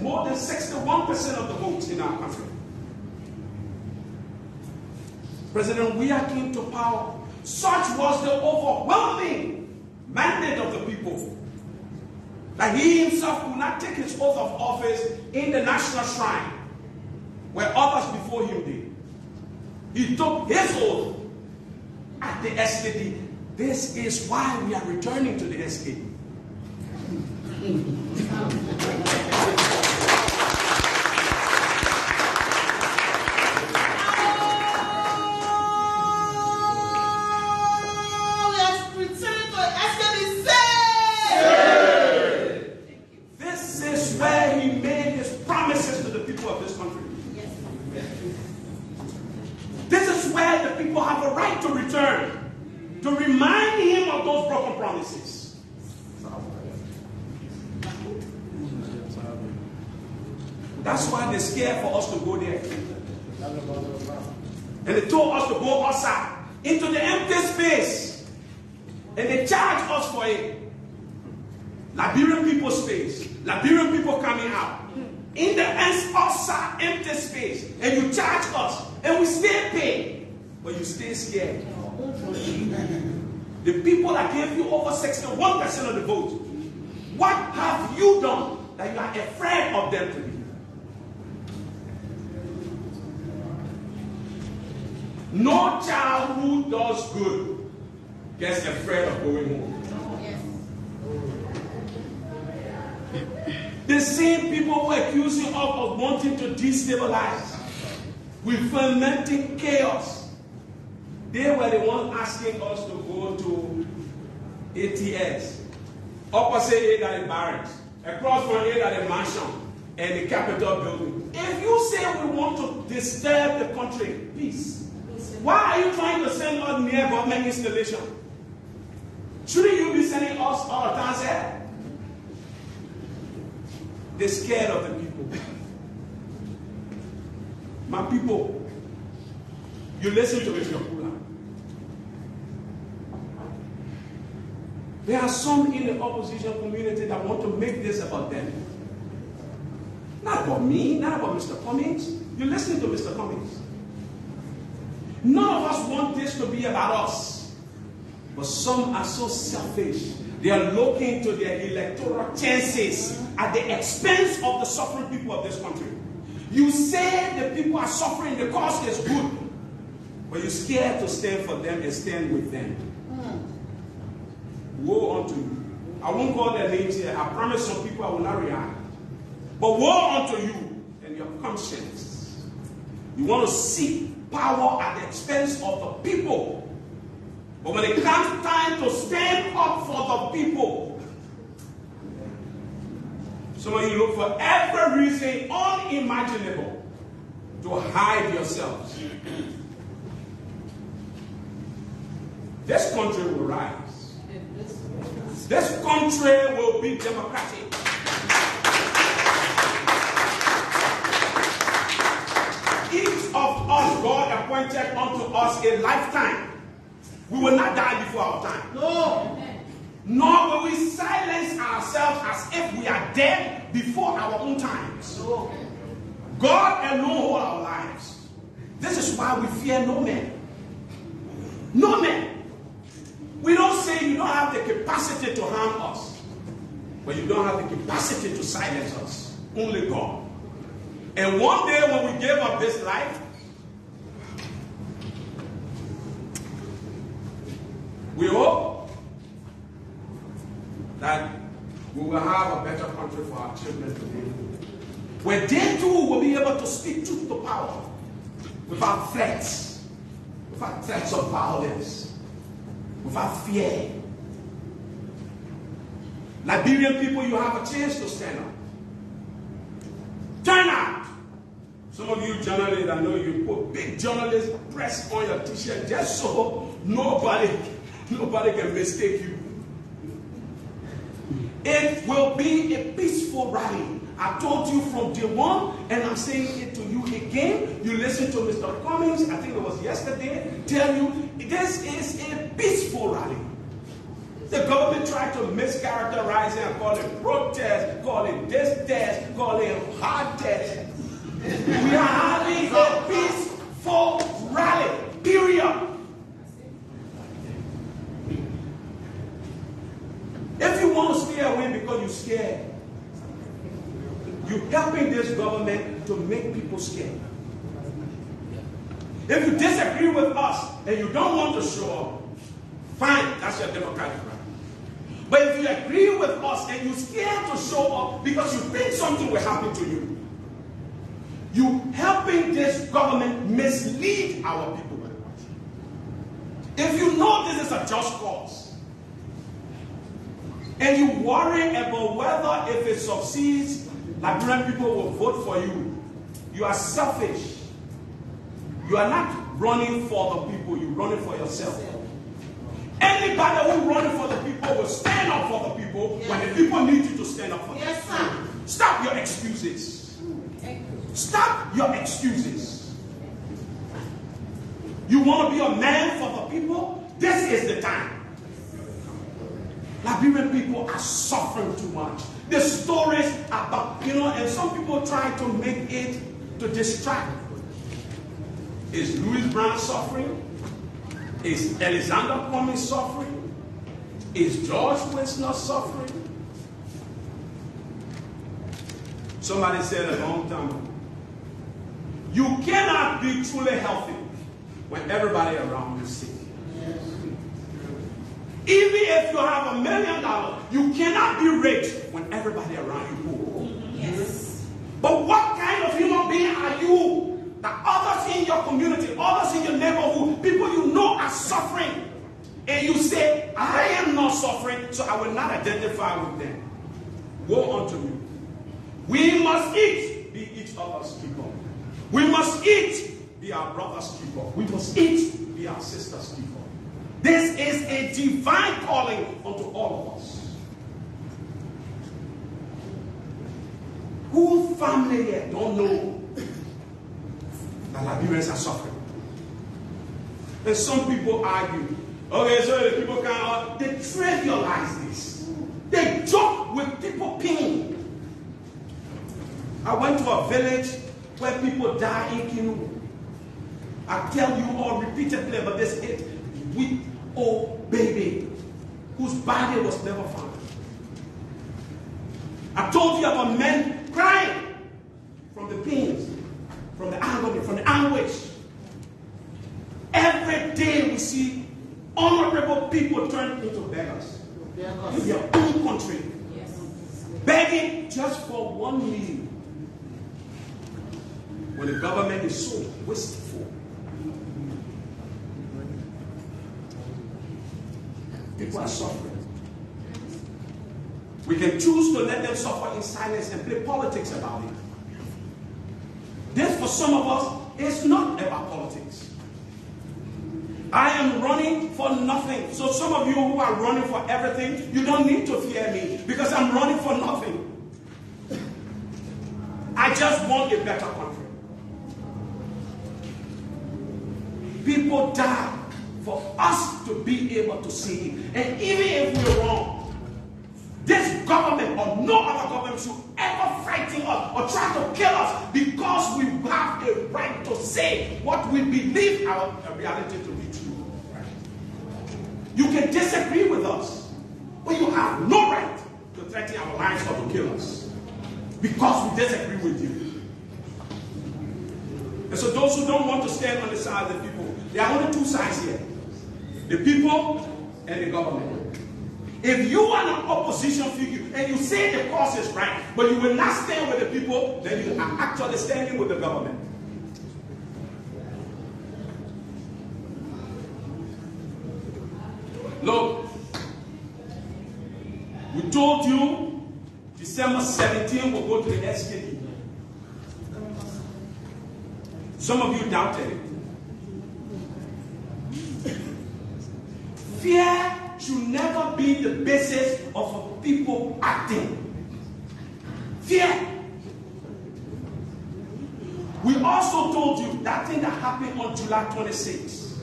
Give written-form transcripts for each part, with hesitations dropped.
more than 61% of the votes in our country. President Weah came to power. Such was the overwhelming mandate of the people that he himself could not take his oath of office in the national shrine where others before him did. He took his oath at the SKD. This is why we are returning to the SKD. That's why they're scared for us to go there. And they told us to go outside into the empty space. And they charge us for it. Liberian people space. Liberian people coming out. In the outside empty space. And you charge us. And we still pay. But you stay scared. The people that gave you over 61% of the vote. What have you done that you are afraid of them to do? No child who does good gets afraid of going home. The same people who accuse you of wanting to destabilize, with fermenting chaos, they were the ones asking us to go to ATS, opposite it at the barracks, across from it at the mansion, and the Capitol building. If you say we want to disturb the country, peace. Why are you trying to send us near government installation? Shouldn't you be sending us all the time there? They're scared of the people. My people, you listen to Mr. Kula. There are some in the opposition community that want to make this about them. Not about me, not about Mr. Cummings. You listen to Mr. Cummings. None of us want this to be about us. But some are so selfish. They are looking to their electoral chances at the expense of the suffering people of this country. You say the people are suffering, the cause is good. But you're scared to stand for them and stand with them. Woe unto you. I won't call their names here. I promise some people I will not react. But woe unto you and your conscience. You want to seek power at the expense of the people. But when it comes time to stand up for the people, some of you look for every reason unimaginable to hide yourselves. This country will rise. This country will be democratic. Of us, God appointed unto us a lifetime. We will not die before our time. No. Nor will we silence ourselves as if we are dead before our own times. No. God alone holds our lives. This is why we fear no man. No man. We don't say you don't have the capacity to harm us, but you don't have the capacity to silence us. Only God. And one day when we give up this life, we hope that we will have a better country for our children to live in, where they too will be able to speak truth to power without threats of violence, without fear. Liberian people, you have a chance to stand up. Turn out. Some of you journalists, I know you put big journalist press on your t-shirt just so nobody can mistake you. It will be a peaceful rally. I told you from day one, and I'm saying it to you again. You listen to Mr. Cummings, I think it was yesterday, tell you this is a peaceful rally. The government tried to mischaracterize it and call it protest, call it this test, call it hard test. We are having a peaceful rally, period. If you want to stay away because you're scared, you're helping this government to make people scared. If you disagree with us and you don't want to show up, fine, that's your democratic right. But if you agree with us and you're scared to show up because you think something will happen to you, you're helping this government mislead our people. If you know this is a just cause, and you worry about whether if it succeeds, Liberian people will vote for you, you are selfish. You are not running for the people, you're running for yourself. Anybody who running for the people will stand up for the people when the people need you to stand up for them. Yes, sir. Stop your excuses. Stop your excuses. You want to be a man for the people? This is the time. Liberian people are suffering too much. The stories about, and some people try to make it to distract. Is Louis Brown suffering? Is Alexander Cummings suffering? Is George Wisner suffering? Somebody said a long time ago, you cannot be truly healthy when everybody around you is sick. Even if you have $1 million, you cannot be rich when everybody around you is poor. Yes. But what kind of human being are you that others in your community, others in your neighborhood, people you know are suffering, and you say, I am not suffering, so I will not identify with them? Woe unto you. We must eat, be each other's keeper. We must eat, be our brother's keeper. We must eat, be our sister's keeper. This is a divine calling unto all of us. Whose family here don't know that Liberians are suffering? And some people argue, okay, so the people can't, they trivialize this. They joke with people pain. I went to a village where people die in Kinu. I tell you all repeatedly, but this 8-week-old baby whose body was never found. I told you about men crying from the pains, from the agony, from the anguish. Every day we see honorable people turn into beggars in their own country, begging just for one meal. When the government is so wasteful, people are suffering. We can choose to let them suffer in silence and play politics about it. This, for some of us, is not about politics. I am running for nothing. So some of you who are running for everything, you don't need to fear me because I'm running for nothing. I just want a better country. People die for us to be able to see it. And even if we're wrong, this government or no other government should ever frighten us or try to kill us because we have a right to say what we believe our reality to be true. You can disagree with us, but you have no right to threaten our lives or to kill us because we disagree with you. And so those who don't want to stand on the side of the people, there are only two sides here. The people and the government. If you are an opposition figure and you say the cause is right, but you will not stand with the people, then you are actually standing with the government. Look, we told you December 17 we'll go to the SKD. Some of you doubted it. Fear should never be the basis of people acting. Fear. We also told you that thing that happened on July 26th.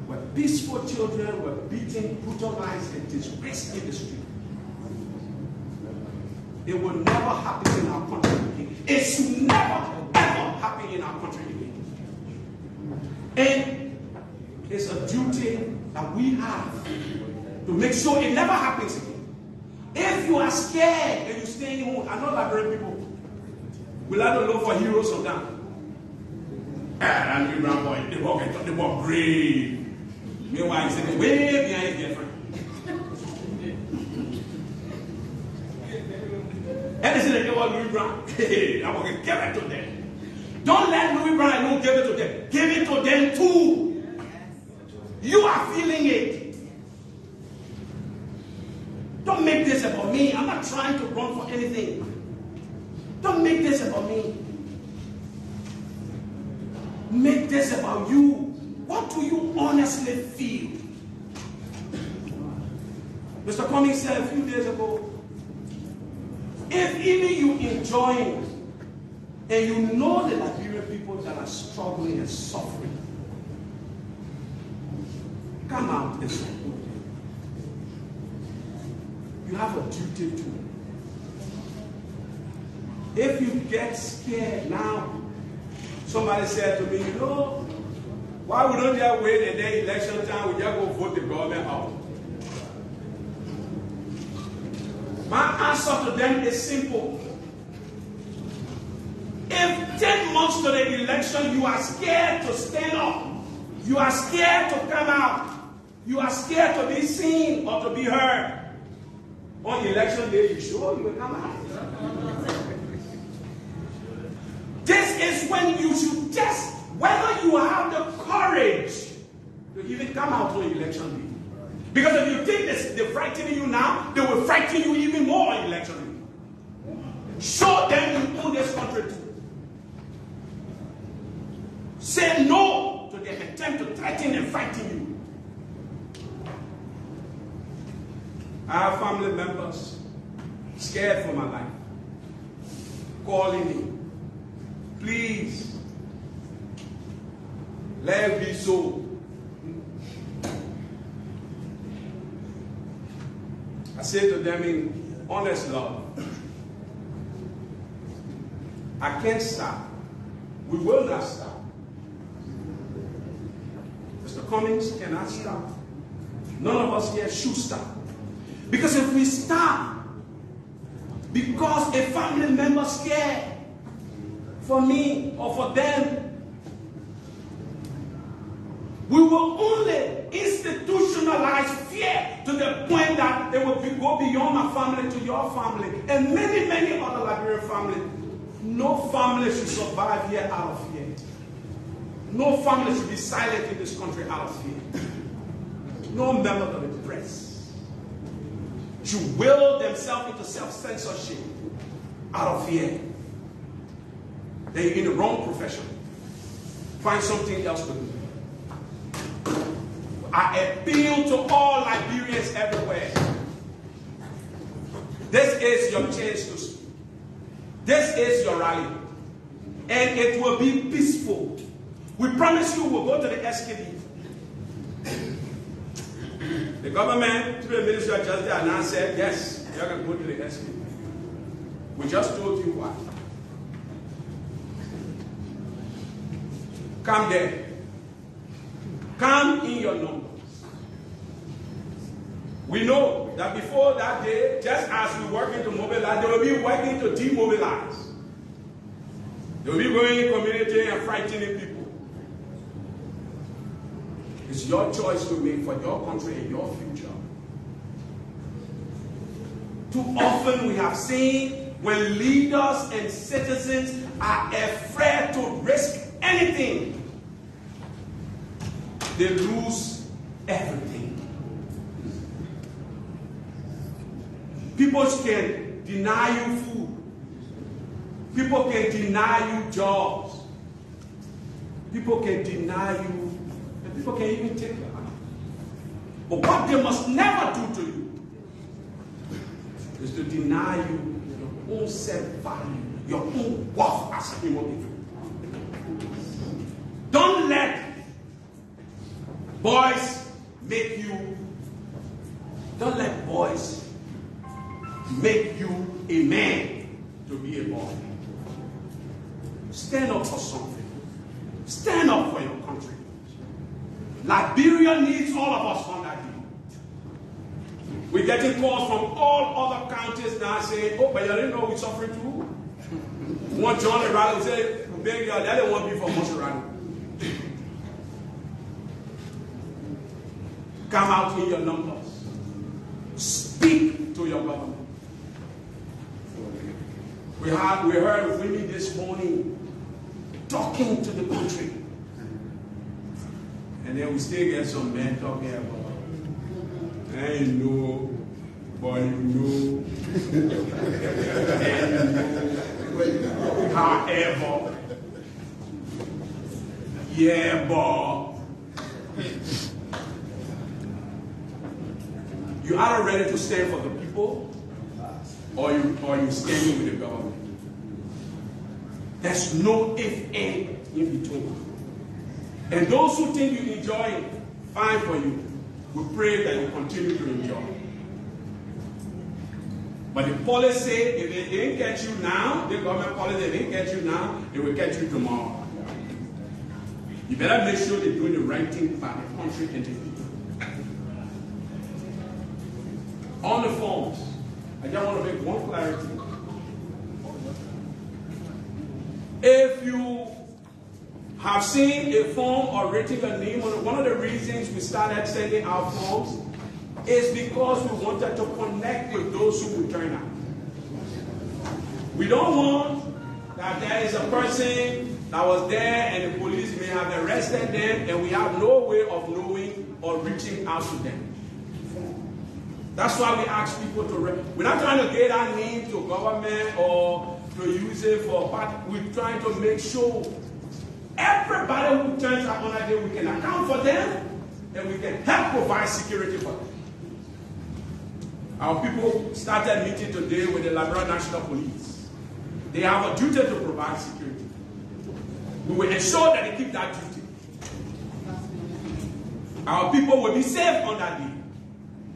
Well, peaceful children were beaten, brutalized, and disgraced in the street. It will never happen in our country again. It's never, ever happen in our country again. And it's a duty that we have to make sure it never happens again. If you are scared and you stay home, I know Liberian people will have to look for heroes of that. And Liberian boy, they were brave. Meanwhile, he said, way behind his girlfriend. And they said, they were Louis Brown. Hey, I'm going to give it to them. Don't let Louis Brown alone give it to them. Give it to them too. You are feeling it. Don't make this about me. I'm not trying to run for anything. Don't make this about me. Make this about you. What do you honestly feel? Mr. Cummings said a few days ago, if even you enjoy it, and you know the Liberian people that are struggling and suffering, come out and support them. You have a duty to. If you get scared now, somebody said to me, you know, why we don't just wait and then election time, we just go vote the government out? My answer to them is simple. If 10 months to the election, you are scared to stand up, you are scared to come out, you are scared to be seen or to be heard, on election day, you sure you will come out? This is when you should test whether you have the courage to even come out on election day. Because if you think they're frightening you now, they will frighten you even more on election day. Show them you own this country too. Say no to their attempt to threaten and frighten you. I have family members scared for my life, calling me. Please, let it be so. I say to them in honest love, I can't stop. We will not stop. Mr. Cummings cannot stop. None of us here should stop. Because if we stop, because a family member is scared for me or for them, we will only institutionalize fear to the point that it will go beyond my family to your family and many, many other Liberian families. No family should survive here out of fear. No family should be silent in this country out of fear. No member of the press should will themselves into self-censorship out of fear. They're in the wrong profession. Find something else to do. I appeal to all Liberians everywhere. This is your chance to speak. This is your rally. And it will be peaceful. We promise you we'll go to the SKD. The government, through the Ministry of Justice, announced said, yes, you're going to go to the SKD. We just told you why. Come there. Come in your numbers. We know that before that day, just as we working to mobilize, they will be working to demobilize. They will be going in community and frightening people. It's your choice to make for your country and your future. Too often we have seen when leaders and citizens are afraid to risk anything, they lose everything. People can deny you food. People can deny you jobs. People can deny you. People can even take your life. But what they must never do to you is to deny you your own self-value, your own worth as a human being. Don't let Boys make you, don't let boys make you a man to be a boy. Stand up for something. Stand up for your country. Liberia needs all of us on that day. We're getting calls from all other counties now saying, oh, but you didn't know we're suffering too. One John the Rally said, big girl, that didn't want to be from Monrovia. Come out in your numbers. Speak to your government. We heard women this morning talking to the country. And then we still get some men talking about, and you know, boy, you know, and you know, however, yeah, boy. You either ready to stand for the people, or you standing with the government. There's no if and in between. And those who think you enjoy it, fine for you. We pray that you continue to enjoy. But the policy say if they didn't catch you now, the government policy, if they didn't catch you now, they will catch you tomorrow. You better make sure they're doing the right thing by the country and the people. On the forms, I just want to make one clarity. If you have seen a form or written a name on it, one of the reasons we started sending out forms is because we wanted to connect with those who will turn out. We don't want that there is a person that was there and the police may have arrested them and we have no way of knowing or reaching out to them. That's why we ask people to, we're not trying to get our name to government or to use it for party. We're trying to make sure everybody who turns out on that day, we can account for them and we can help provide security for them. Our people started meeting today with the Liberian National Police. They have a duty to provide security. We will ensure that they keep that duty. Our people will be safe on that day.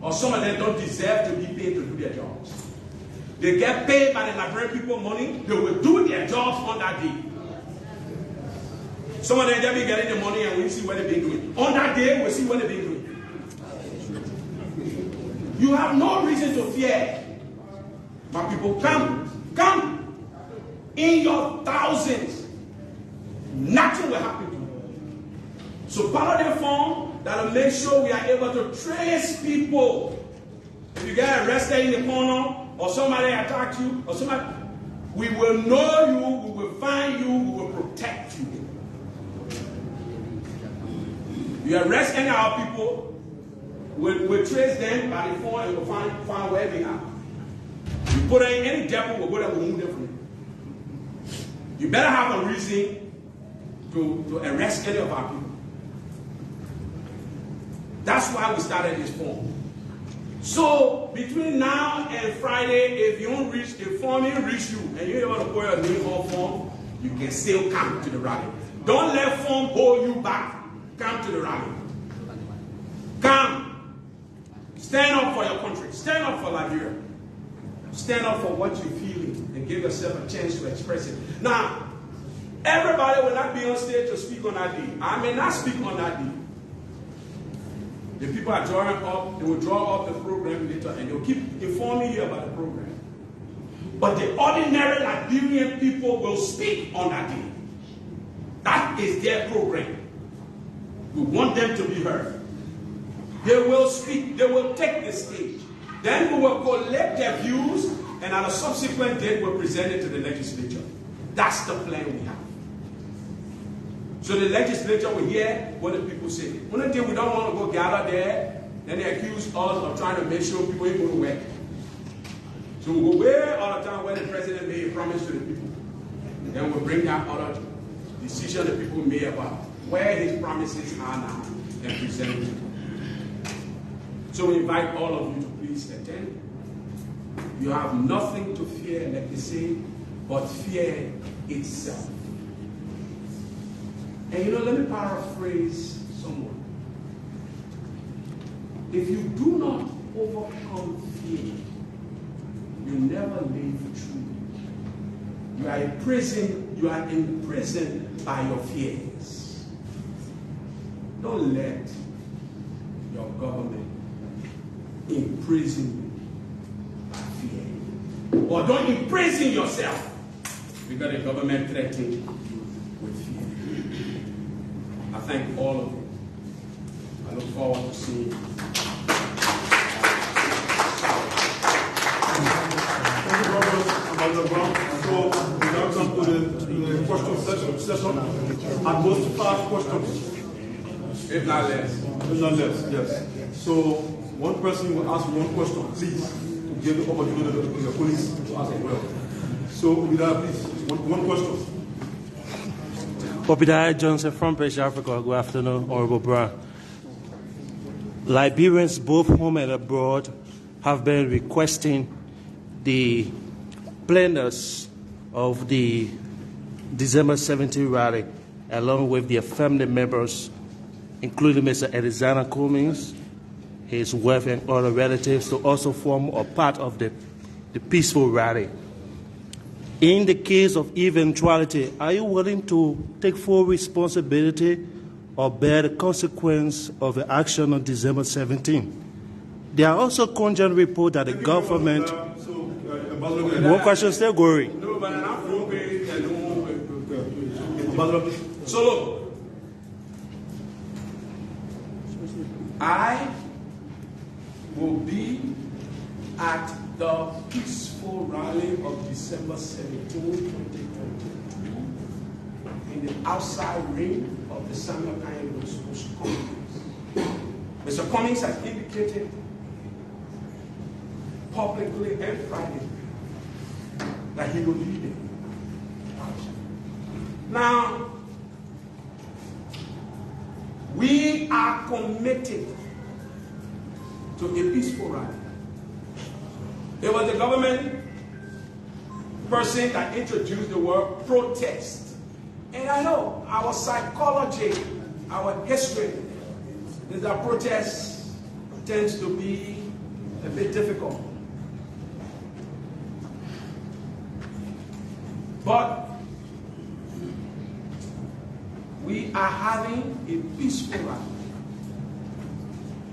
Or some of them don't deserve to be paid to do their jobs. They get paid by the Liberian people money. They will do their jobs on that day. Some of them just be getting the money and we see what they've been doing. On that day, we'll see what they've been doing. You have no reason to fear. My people, come in your thousands. Nothing will happen to you. So part of the form that will make sure we are able to trace people. If you get arrested in the corner, or somebody attacked you, or somebody, we will know you, we will find you, we will protect you. You arrest any of our people, we'll trace them by the phone and we'll find where they are. You put them in any depot, we'll go there, we'll move them from you. You better have a reason to arrest any of our people. That's why we started this form. So between now and Friday, if you don't reach the form, didn't reach you, and you're able to put your name on form, you can still come to the rally. Don't let form hold you back. Come to the rally. Come. Stand up for your country. Stand up for Liberia. Stand up for what you're feeling and give yourself a chance to express it. Now, everybody will not be on stage to speak on that day. I may not speak on that day. The people are drawing up, they will draw up the program later and they'll keep informing you about the program. But the ordinary Liberian people will speak on that day. That is their program. We want them to be heard. They will speak, they will take the stage. Then we will collect their views and at a subsequent date we'll present it to the legislature. That's the plan we have. So the legislature will hear what the people say. One day we don't want to go gather there, then they accuse us of trying to make sure people ain't going to work. So we'll go way all the time where the president made a promise to the people. And then we'll bring down other decisions the people made about where his promises are now and present it to them. So we invite all of you to please attend. You have nothing to fear, like they say, but fear itself. And let me paraphrase someone. If you do not overcome fear, you never live truly. You are imprisoned by your fears. Don't let your government imprison you by fear. Or don't imprison yourself because the government threatens you with fear. I thank all of you. I look forward to seeing you. So we now come to the question session. At most 5 questions. If not less. If not less, yes. So one person will ask 1 question, please, to give the opportunity to your colleagues to ask as well. So with that, please, one question. Obadiah Johnson from British Africa. Good afternoon, Honorable Brown. Liberians, both home and abroad, have been requesting the planners of the December 17 rally, along with their family members, including Mr. Alexander Cummings, his wife and other relatives, to also form a part of the peaceful rally. In the case of eventuality, are you willing to take full responsibility or bear the consequence of the action on December 17? There are also conjoint reports that the government... One question still going. So look, I will be at the peaceful rally of December 17, 2023 in the outside ring of the Samuel Kanye School Conference. Mr. Cummings has indicated publicly and privately that he will lead it. Now, we are committed to a peaceful rally. It was the government person that introduced the word protest. And I know our psychology, our history, is that protest tends to be a bit difficult. But we are having a peaceful rally.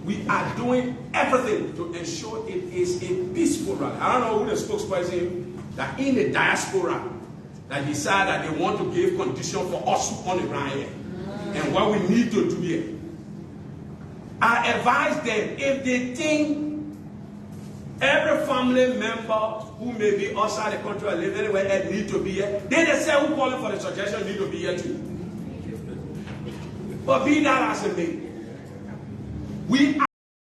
We are doing everything to ensure it is a peaceful rally. I don't know who the spokesperson that in the diaspora that decide that they want to give condition for us on the ground here and what we need to do here. I advise them, if they think every family member who may be outside the country or live anywhere else need to be here, they say who calling for the suggestion need to be here too. But be that as it may, we